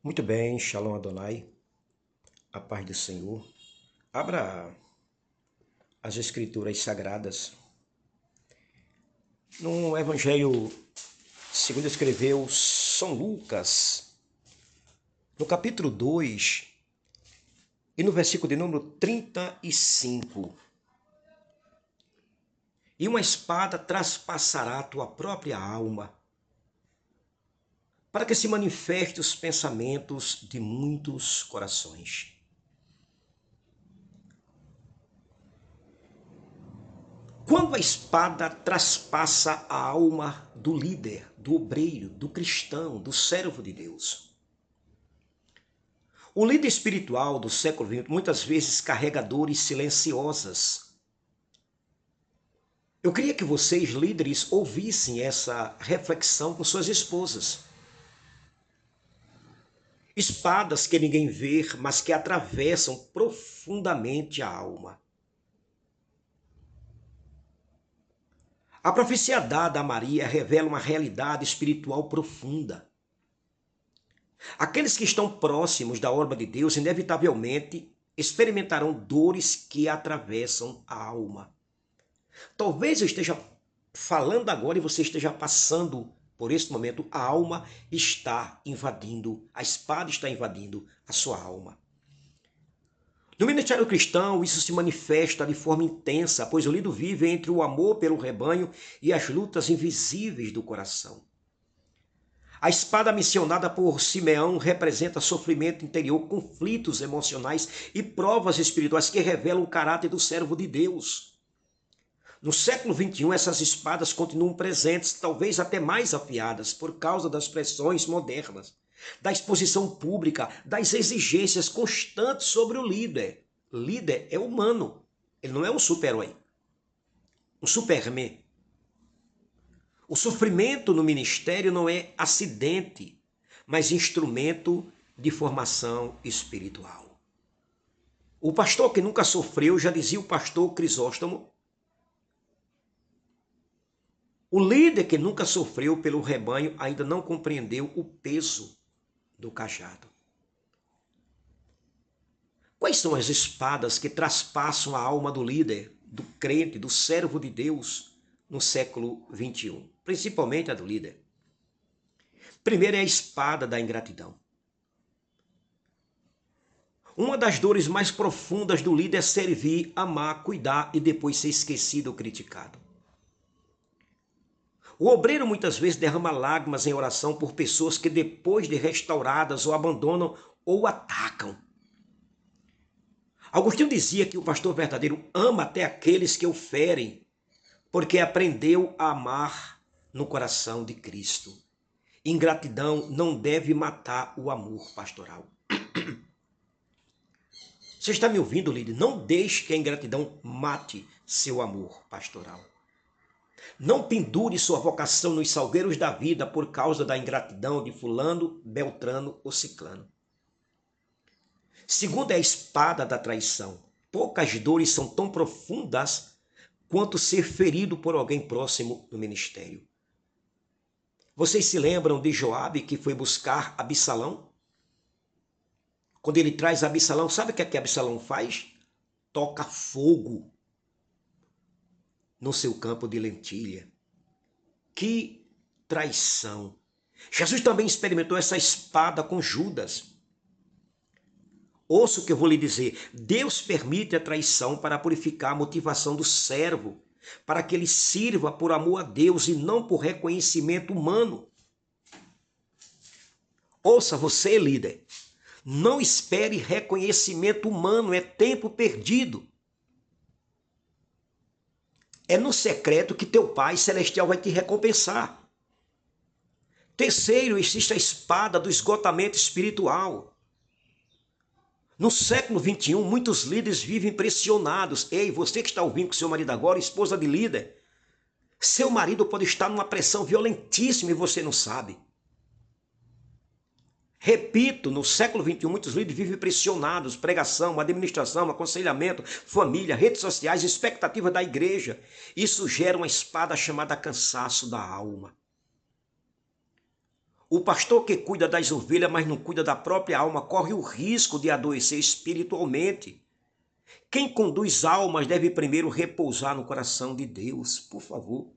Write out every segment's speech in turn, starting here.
Muito bem, Shalom Adonai, a paz do Senhor. Abra as Escrituras Sagradas. No Evangelho segundo escreveu São Lucas, no capítulo 2 e no versículo de número 35. E uma espada traspassará a tua própria alma, para que se manifeste os pensamentos de muitos corações. Quando a espada traspassa a alma do líder, do obreiro, do cristão, do servo de Deus. O líder espiritual do século XX muitas vezes carrega dores silenciosas. Eu queria que vocês, líderes, ouvissem essa reflexão com suas esposas. Espadas que ninguém vê, mas que atravessam profundamente a alma. A profecia dada a Maria revela uma realidade espiritual profunda. Aqueles que estão próximos da obra de Deus, inevitavelmente, experimentarão dores que atravessam a alma. Talvez eu esteja falando agora e você esteja passando por este momento, a alma está invadindo, a espada está invadindo a sua alma. No ministério cristão, isso se manifesta de forma intensa, pois o líder vive entre o amor pelo rebanho e as lutas invisíveis do coração. A espada mencionada por Simeão representa sofrimento interior, conflitos emocionais e provas espirituais que revelam o caráter do servo de Deus. No século XXI, essas espadas continuam presentes, talvez até mais afiadas, por causa das pressões modernas, da exposição pública, das exigências constantes sobre o líder. Líder é humano, ele não é um super-herói, um superman. O sofrimento no ministério não é acidente, mas instrumento de formação espiritual. O pastor que nunca sofreu, já dizia o pastor Crisóstomo, o líder que nunca sofreu pelo rebanho ainda não compreendeu o peso do cajado. Quais são as espadas que traspassam a alma do líder, do crente, do servo de Deus no século XXI? Principalmente a do líder. Primeiro é a espada da ingratidão. Uma das dores mais profundas do líder é servir, amar, cuidar e depois ser esquecido ou criticado. O obreiro muitas vezes derrama lágrimas em oração por pessoas que depois de restauradas o abandonam ou atacam. Agostinho dizia que o pastor verdadeiro ama até aqueles que o ferem, porque aprendeu a amar no coração de Cristo. Ingratidão não deve matar o amor pastoral. Você está me ouvindo, líder? Não deixe que a ingratidão mate seu amor pastoral. Não pendure sua vocação nos salgueiros da vida por causa da ingratidão de fulano, beltrano ou ciclano. Segundo é a espada da traição. Poucas dores são tão profundas quanto ser ferido por alguém próximo do ministério. Vocês se lembram de Joabe que foi buscar Absalão? Quando ele traz Absalão, sabe o que é que Absalão faz? Toca fogo no seu campo de lentilha. Que traição! Jesus também experimentou essa espada com Judas. Ouça o que eu vou lhe dizer. Deus permite a traição para purificar a motivação do servo, para que ele sirva por amor a Deus e não por reconhecimento humano. Ouça você, líder. Não espere reconhecimento humano, é tempo perdido. É no secreto que teu Pai Celestial vai te recompensar. Terceiro, existe a espada do esgotamento espiritual. No século XXI, muitos líderes vivem pressionados. Ei, você que está ouvindo com seu marido agora, esposa de líder, seu marido pode estar numa pressão violentíssima e você não sabe. Repito, no século XXI, muitos líderes vivem pressionados, pregação, administração, aconselhamento, família, redes sociais, expectativa da igreja. Isso gera uma espada chamada cansaço da alma. O pastor que cuida das ovelhas, mas não cuida da própria alma, corre o risco de adoecer espiritualmente. Quem conduz almas deve primeiro repousar no coração de Deus, por favor.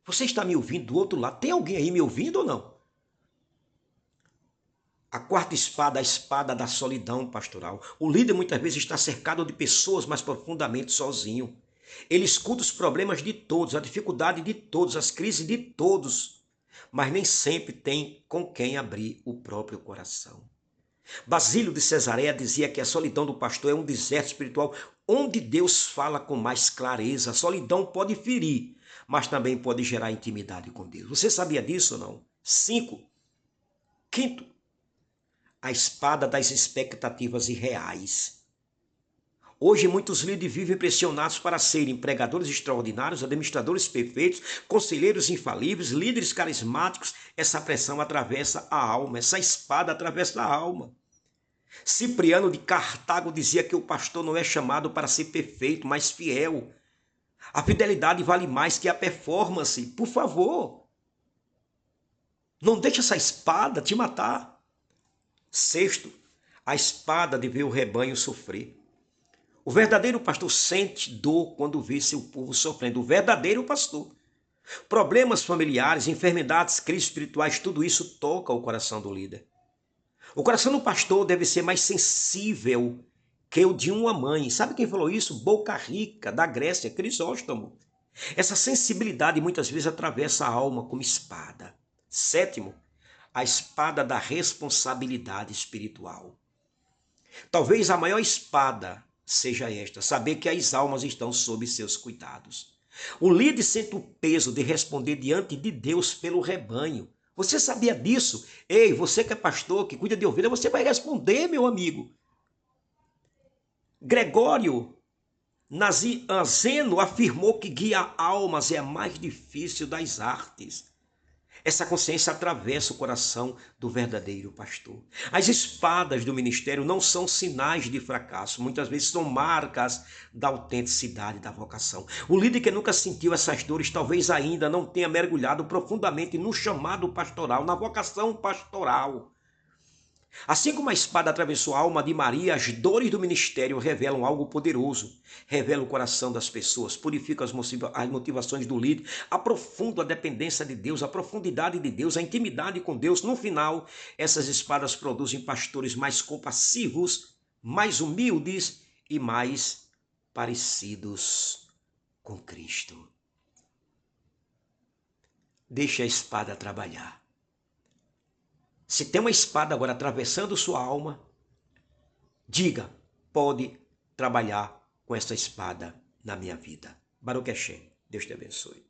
Você está me ouvindo do outro lado? Tem alguém aí me ouvindo ou não? A quarta espada, a espada da solidão pastoral. O líder muitas vezes está cercado de pessoas, mas profundamente sozinho. Ele escuta os problemas de todos, a dificuldade de todos, as crises de todos, mas nem sempre tem com quem abrir o próprio coração. Basílio de Cesareia dizia que a solidão do pastor é um deserto espiritual onde Deus fala com mais clareza. A solidão pode ferir, mas também pode gerar intimidade com Deus. Você sabia disso ou não? 5. Quinto, a espada das expectativas irreais. Hoje muitos líderes vivem pressionados para serem pregadores extraordinários, administradores perfeitos, conselheiros infalíveis, líderes carismáticos. Essa pressão atravessa a alma, essa espada atravessa a alma. Cipriano de Cartago dizia que o pastor não é chamado para ser perfeito, mas fiel. A fidelidade vale mais que a performance. Por favor, não deixe essa espada te matar. 6. A espada de ver o rebanho sofrer. O verdadeiro pastor sente dor quando vê seu povo sofrendo. O verdadeiro pastor. Problemas familiares, enfermidades, crises espirituais, tudo isso toca o coração do líder. O coração do pastor deve ser mais sensível que o de uma mãe. Sabe quem falou isso? Boca Rica, da Grécia, Crisóstomo. Essa sensibilidade muitas vezes atravessa a alma como espada. 7. A espada da responsabilidade espiritual. Talvez a maior espada seja esta, saber que as almas estão sob seus cuidados. O líder sente o peso de responder diante de Deus pelo rebanho. Você sabia disso? Ei, você que é pastor, que cuida de ovelha, você vai responder, meu amigo. Gregório Nazianzeno afirmou que guiar almas é a mais difícil das artes. Essa consciência atravessa o coração do verdadeiro pastor. As espadas do ministério não são sinais de fracasso, muitas vezes são marcas da autenticidade da vocação. O líder que nunca sentiu essas dores talvez ainda não tenha mergulhado profundamente no chamado pastoral, na vocação pastoral. Assim como a espada atravessou a alma de Maria, as dores do ministério revelam algo poderoso. Revela o coração das pessoas, purifica as motivações do líder, aprofunda a dependência de Deus, a profundidade de Deus, a intimidade com Deus. No final, essas espadas produzem pastores mais compassivos, mais humildes e mais parecidos com Cristo. Deixe a espada trabalhar. Se tem uma espada agora atravessando sua alma, diga, pode trabalhar com essa espada na minha vida. Baruch Hashem, Deus te abençoe.